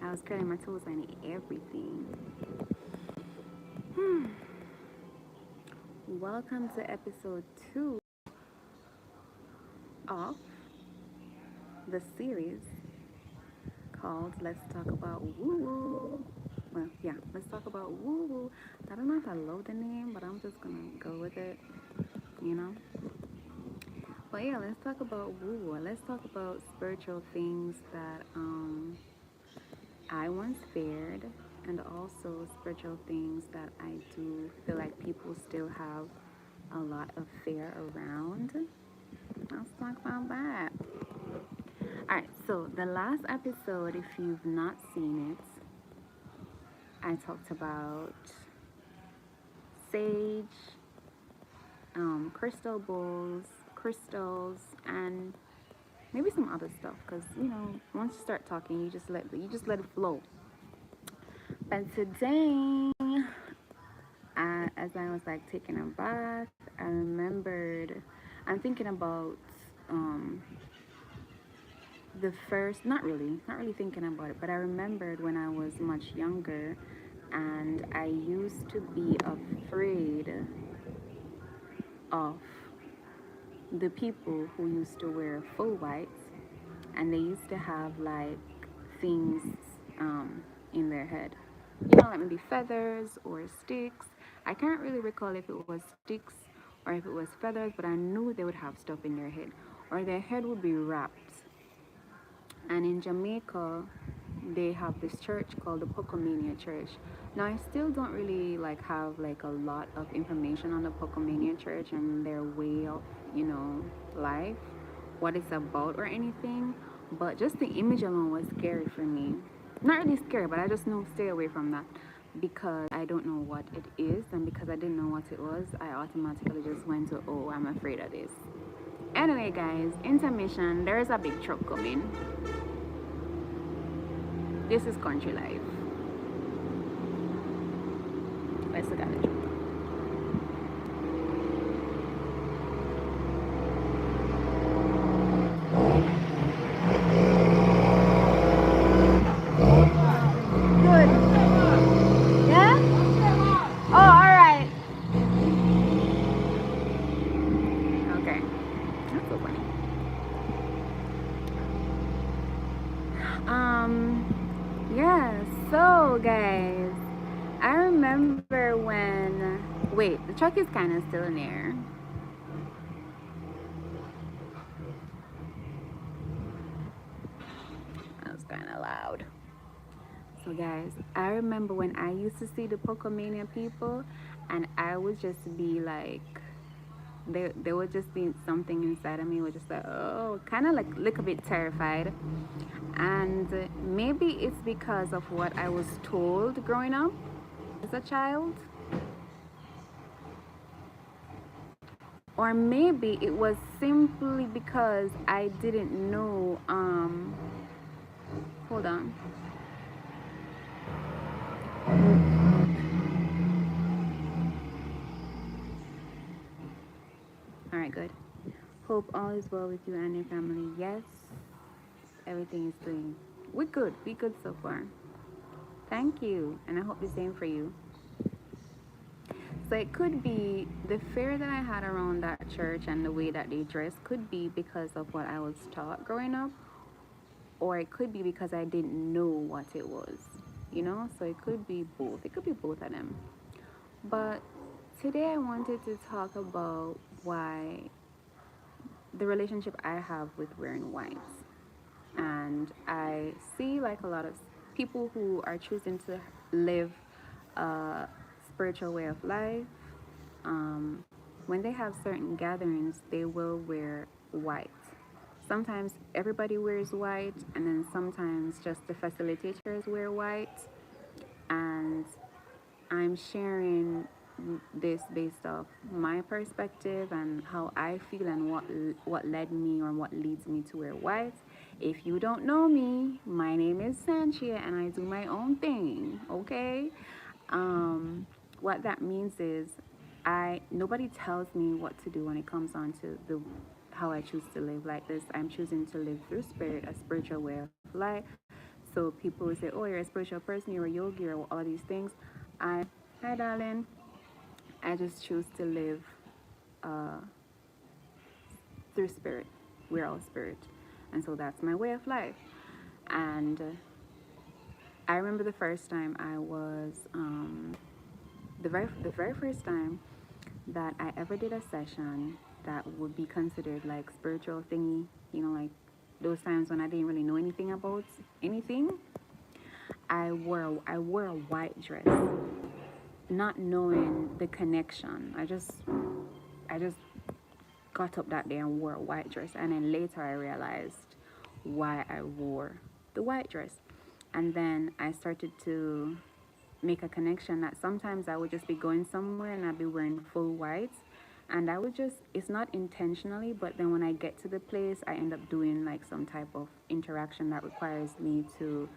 I was curling my toes and everything. Welcome to episode 2 of the series called Let's Talk About Woo Woo. Well, yeah, let's talk about woo woo. I don't know if I love the name, but I'm just gonna go with it, you know? But yeah, let's talk about woo woo. Let's talk about spiritual things that I once feared, and also spiritual things that I do feel like people still have a lot of fear around. Let's talk about that. Alright, so the last episode, if you've not seen it, I talked about sage, crystal bowls, crystals, and maybe some other stuff. Because once you start talking, you just let it flow. But today, as I was like taking a bath, I remembered. I'm thinking about the first. Not really thinking about it, but I remembered when I was much younger, and I used to be afraid of the people who used to wear full white, and they used to have like things in their head, like maybe feathers or sticks. I can't really recall if it was sticks or if it was feathers, but I knew they would have stuff in their head, or their head would be wrapped. And in Jamaica, they have this church called the Pocomania Church. Now, I still don't really like have like a lot of information on the Pocomania Church and their way of, life, what it's about or anything. But just the image alone was scary for me. Not really scary, but I just know stay away from that because I don't know what it is, and because I didn't know what it was, I automatically just went to, oh, I'm afraid of this. Anyway, guys, intermission. There's a big truck coming. This is country life. Let's look at the truck. Good. Yeah? Oh, alright. Okay. That's so funny. Yeah, so guys, I remember when, wait, the truck is kind of still in there. That was kind of loud. So guys, I remember when I used to see the Pocomania people, and I would just be like, there would just be something inside of me was just like, oh, kind of like a little bit terrified. And maybe it's because of what I was told growing up as a child, or maybe it was simply because I didn't know. Hold on. All right, good. Hope all is well with you and your family. Yes, everything is doing. We're good. We're good so far. Thank you, and I hope the same for you. So it could be the fear that I had around that church and the way that they dress could be because of what I was taught growing up, or it could be because I didn't know what it was, So it could be both. It could be both of them. But today I wanted to talk about why the relationship I have with wearing white. And I see like a lot of people who are choosing to live a spiritual way of life. When they have certain gatherings, they will wear white. Sometimes everybody wears white, and then sometimes just the facilitators wear white. And I'm sharing this based off my perspective and how I feel and what led me or what leads me to wear white. If you don't know me, my name is Sanchia and I do my own thing, okay? What that means is nobody tells me what to do when it comes on to the how I choose to live like this. I'm choosing to live through spirit, a spiritual way of life. So people will say, oh, you're a spiritual person, you're a yogi, or all these things. Hi, darling, I just choose to live uh, through spirit. We're all spirit. And so that's my way of life. And I remember the first time I was, the very first time that I ever did a session that would be considered like spiritual thingy, like those times when I didn't really know anything about anything. I wore a white dress, not knowing the connection. I just got up that day and wore a white dress, and then later I realized why I wore the white dress. And then I started to make a connection that sometimes I would just be going somewhere and I'd be wearing full white, and I would just, it's not intentionally, but then when I get to the place I end up doing like some type of interaction that requires me to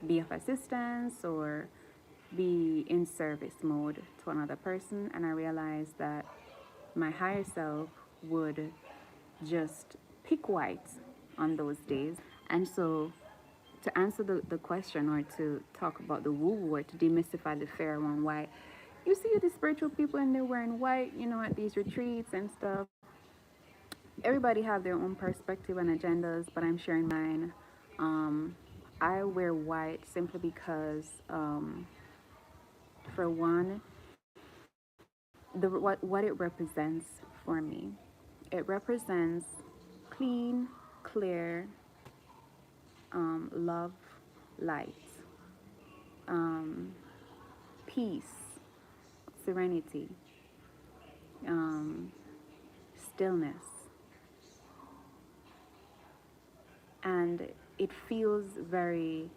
be of assistance or be in service mode to another person. And I realized that my higher self would just pick white on those days. And so, to answer the question, or to talk about the woo woo, or to demystify the fair one, white, you see the spiritual people and they're wearing white, at these retreats and stuff. Everybody have their own perspective and agendas, but I'm sharing mine. Um, I wear white simply because, for one, what it represents for me. It represents clean, clear, love, light, um, peace, serenity, um, stillness, and it feels very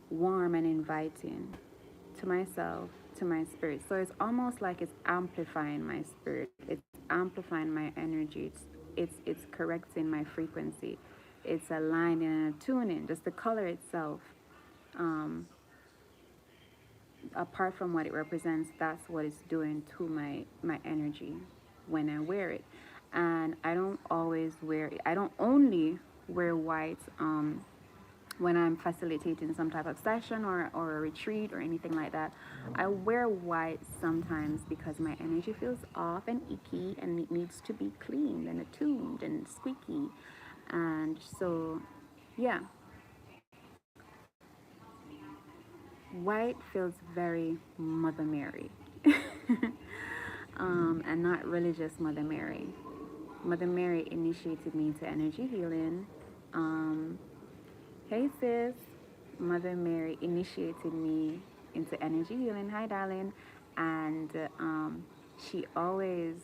warm and inviting to myself, to my spirit. So it's almost like it's amplifying my spirit. It's amplifying my energy. It's correcting my frequency. It's aligning and attuning. Just the color itself. Um, Apart from what it represents, that's what it's doing to my energy when I wear it. And I don't always wear it. I don't only wear white when I'm facilitating some type of session or a retreat or anything like that. I wear white sometimes because my energy feels off and icky and it needs to be cleaned and attuned and squeaky. And so, yeah, white feels very Mother Mary. And not religious Mother Mary. Mother Mary initiated me into energy healing. Hey sis, Mother Mary initiated me into energy healing. Hi, darling. And she always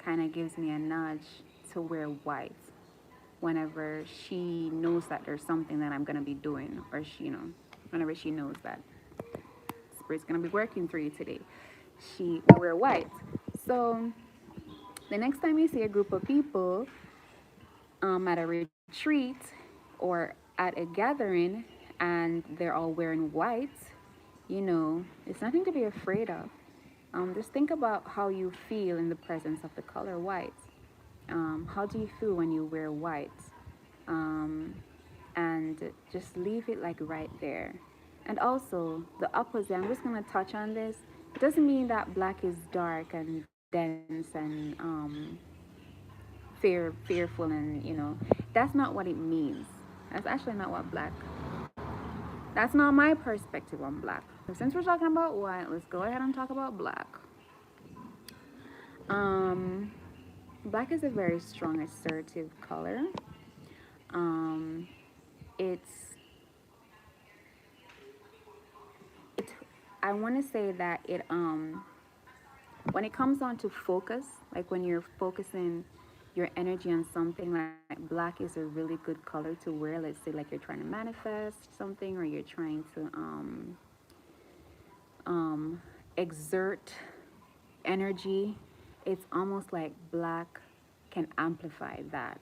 kind of gives me a nudge to wear white whenever she knows that there's something that I'm going to be doing, or whenever she knows that Spirit's going to be working through you today, she will wear white. So the next time you see a group of people at a retreat or at a gathering and they're all wearing white, it's nothing to be afraid of. Just think about how you feel in the presence of the color white. How do you feel when you wear white? And just leave it like right there. And also, the opposite, I'm just going to touch on this. It doesn't mean that black is dark and dense and fearful, and that's not what it means. That's actually not what black. That's not my perspective on black. So since we're talking about white, let's go ahead and talk about black. Um, Black is a very strong, assertive color. Um, it's it. I want to say that it when it comes on to focus, like when you're focusing your energy on something, like black is a really good color to wear. Let's say like you're trying to manifest something, or you're trying to exert energy. It's almost like black can amplify that.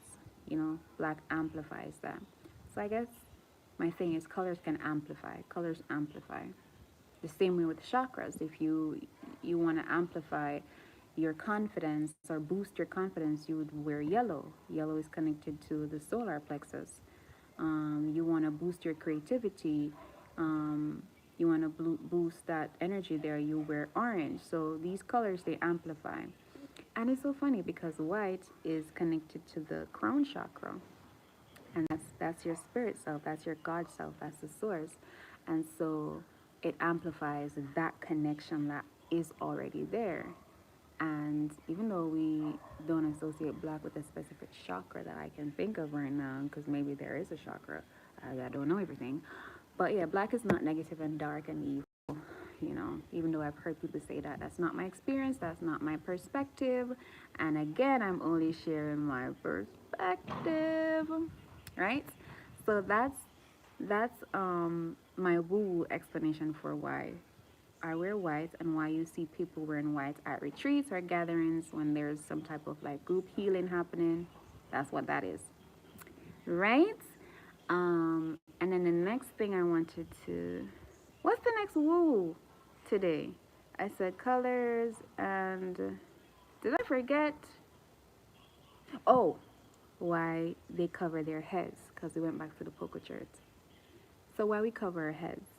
Black amplifies that. So I guess my thing is colors can amplify. Colors amplify. The same way with chakras. If you want to amplify your confidence or boost your confidence, you would wear yellow. Yellow is connected to the solar plexus. You want to boost your creativity. You want to boost that energy there. You wear orange. So these colors, they amplify. And it's so funny because white is connected to the crown chakra. And that's your spirit self, that's your God self, that's the source. And so it amplifies that connection that is already there. And even though we don't associate black with a specific chakra that I can think of right now, because maybe there is a chakra, I don't know everything. But yeah, black is not negative and dark and evil, even though I've heard people say that. That's not my experience, that's not my perspective. And again, I'm only sharing my perspective, right? So that's my woo explanation for why I wear white and why you see people wearing white at retreats or gatherings when there's some type of like group healing happening. That's what that is, right? And then the next thing I wanted to, what's the next woo today? I said colors and did I forget? Oh, why they cover their heads because we went back to the polka chart. So why we cover our heads?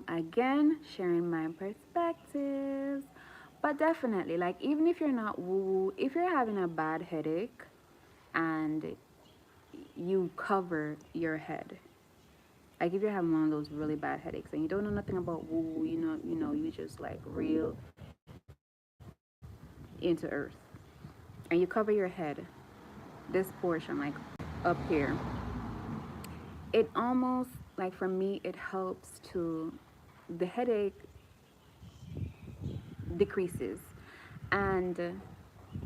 Again, sharing my perspectives, but definitely, like even if you're not woo, if you're having a bad headache and you cover your head, like if you're having one of those really bad headaches and you don't know nothing about woo, you just like real into earth, and you cover your head, this portion like up here, it almost like for me it helps to the headache decreases. And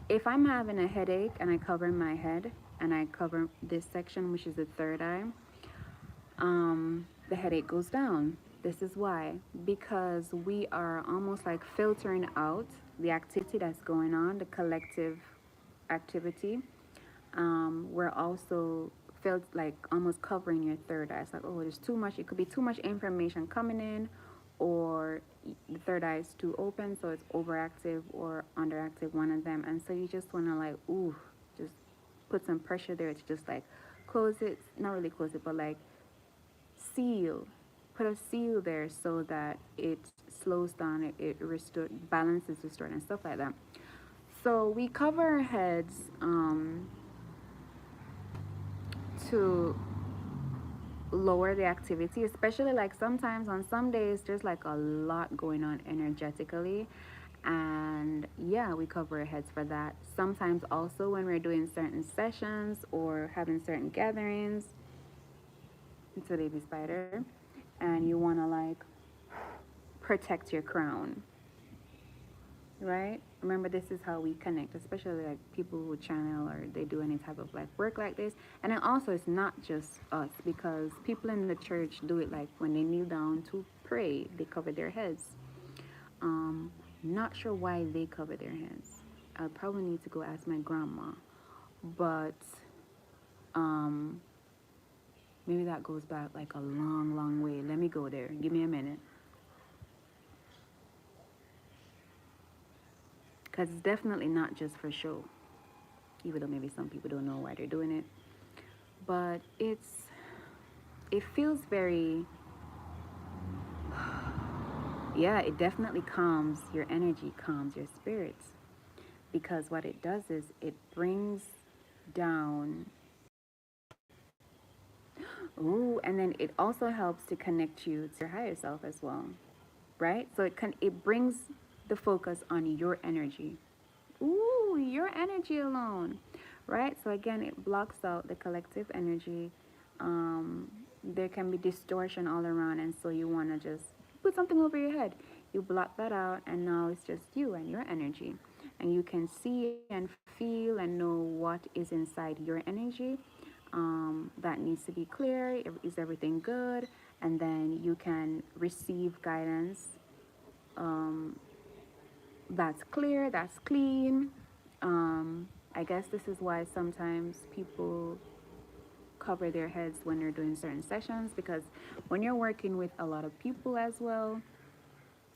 if I'm having a headache and I cover my head and I cover this section, which is the third eye, the headache goes down. This is why, because we are almost like filtering out the activity that's going on, the collective activity. We're also felt like almost covering your third eye. It's like, oh, there's too much. It could be too much information coming in, or the third eye is too open, so it's overactive or underactive, one of them. And so you just want to like, ooh, just put some pressure there to just like close it, not really close it, but like seal, put a seal there so that it slows down, it restore, balance is restored and stuff like that. So we cover our heads to lower the activity, especially like sometimes on some days there's like a lot going on energetically, and yeah, we cover our heads for that. Sometimes also when we're doing certain sessions or having certain gatherings, it's a baby spider, and you want to like protect your crown, right? Remember, this is how we connect, especially like people who channel or they do any type of like work like this. And then also, it's not just us, because people in the church do it like when they kneel down to pray, they cover their heads. Not sure why they cover their heads. I'll probably need to go ask my grandma, but um, maybe that goes back like a long, long way. Let me go there. Give me a minute. Because it's definitely not just for show, even though maybe some people don't know why they're doing it. But it feels very, yeah, it definitely calms your energy, calms your spirits. Because what it does is it brings down, ooh, and then it also helps to connect you to your higher self as well, right? So it brings the focus on your energy. Ooh, your energy alone, right? So again, it blocks out the collective energy. There can be distortion all around, and so you want to just put something over your head. You block that out, and now it's just you and your energy, and you can see and feel and know what is inside your energy. That needs to be clear. Is everything good? And then you can receive guidance that's clear, that's clean. I guess this is why sometimes people cover their heads when they're doing certain sessions, because when you're working with a lot of people as well,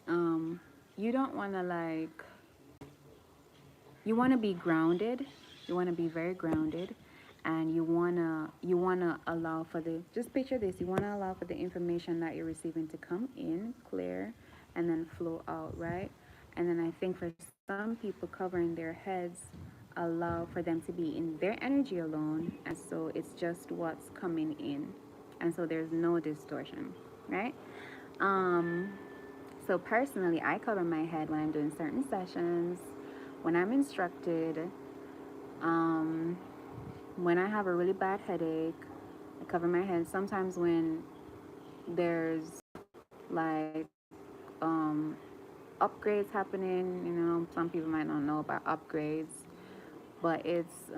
you don't want to you want to be grounded. You want to be very grounded, and you wanna allow for the, just picture this, you wanna allow for the information that you're receiving to come in clear and then flow out, right? And then I think for some people, covering their heads allow for them to be in their energy alone, and so it's just what's coming in, and so there's no distortion, right? um so personally, I cover my head when I'm doing certain sessions, when I'm instructed, um when I have a really bad headache, I cover my head. Sometimes when there's like upgrades happening, some people might not know about upgrades, but it's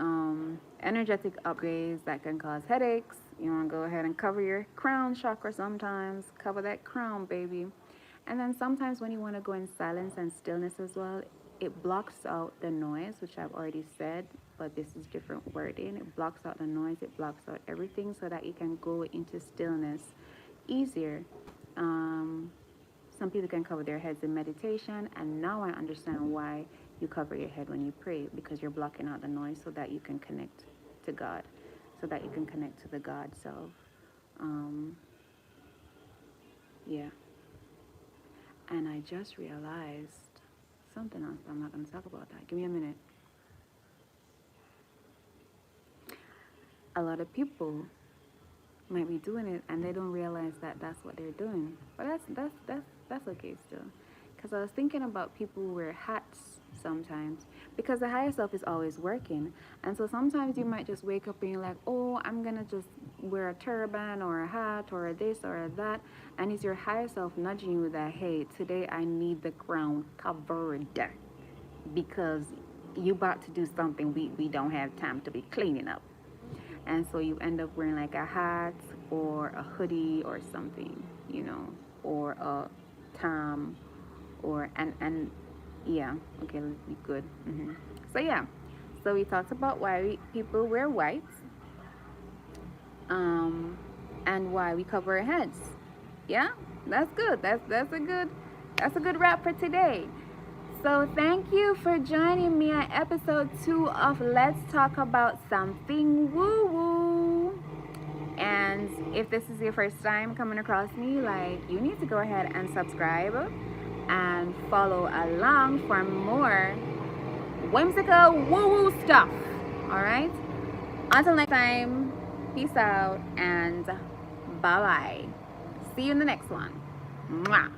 energetic upgrades that can cause headaches. You want to go ahead and cover your crown chakra sometimes, cover that crown, baby. And then sometimes when you want to go in silence and stillness as well, it blocks out the noise, which I've already said, but this is different wording. It blocks out the noise, it blocks out everything so that you can go into stillness easier. Some people can cover their heads in meditation, and now I understand why you cover your head when you pray, because you're blocking out the noise so that you can connect to God, so that you can connect to the God self. Yeah. And I just realized something else, but I'm not going to talk about that. Give me a minute. A lot of people might be doing it and they don't realize that that's what they're doing. But that's okay still. Because I was thinking about people who wear hats sometimes, because the higher self is always working, and so sometimes you might just wake up and you're like, oh, I'm gonna just wear a turban or a hat or a this or a that, and it's your higher self nudging you that, hey, today I need the crown covered because you about to do something we don't have time to be cleaning up. And so you end up wearing like a hat or a hoodie or something, or a tam, or and yeah, okay, let's be good. So yeah, so we talked about why people wear white, and why we cover our heads. Yeah, that's good. That's a good wrap for today. So thank you for joining me at episode 2 of Let's Talk About Something Woo Woo. And if this is your first time coming across me, you need to go ahead and subscribe and follow along for more whimsical woo woo stuff. All right. Until next time, peace out and bye bye. See you in the next one. Mwah.